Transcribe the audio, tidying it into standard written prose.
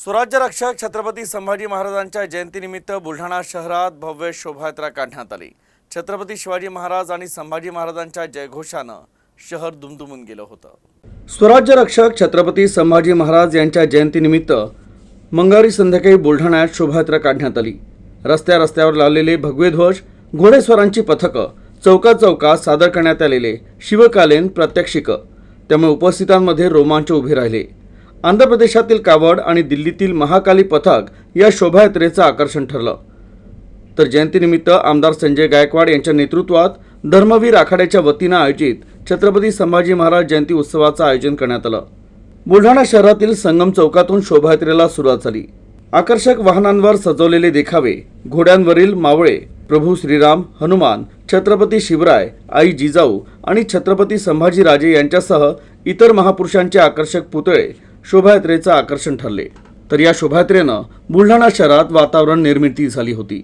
स्वराज्य रक्षक छत्रपती संभाजी महाराजांच्या जयंतीनिमित्त बुलढाणा शहरात भव्य शोभायात्रा काढण्यात आली। छत्रपती शिवाजी महाराज आणि संभाजी महाराजांच्या जयघोषानं शहर दुमदुमून गेलं होतं। स्वराज्य रक्षक छत्रपती संभाजी महाराज यांच्या जयंतीनिमित्त मंगळवारी संध्याकाळी बुलढाण्यात शोभायात्रा काढण्यात आली। रस्त्यावर लावलेले भगवे ध्वज, घोडेस्वारांची पथकं, चौकात सादर करण्यात आलेले शिवकालीन प्रात्यक्षिक, त्यामुळे उपस्थितांमध्ये रोमांच उभे राहिले। आंध्र प्रदेशातील कावड आणि दिल्लीतील महाकाली पथक या शोभायात्रेचं आकर्षण ठरलं। तर जयंतीनिमित्त आमदार संजय गायकवाड यांच्या नेतृत्वात धर्मवीर आखाड्याच्या वतीनं आयोजित छत्रपती संभाजी महाराज जयंती उत्सवाचं आयोजन करण्यात आलं। बुलढाणा शहरातील संगम चौकातून शोभायात्रेला सुरुवात झाली। आकर्षक वाहनांवर सजवलेले देखावे, घोड्यांवरील मावळे, प्रभू श्रीराम, हनुमान, छत्रपती शिवराय, आई जिजाऊ आणि छत्रपती संभाजीराजे यांच्यासह इतर महापुरुषांचे आकर्षक पुतळे शोभायात्रेचं आकर्षण ठरले। तर या शोभायात्रेनं बुलढाणा शहरात वातावरण निर्मिती झाली होती।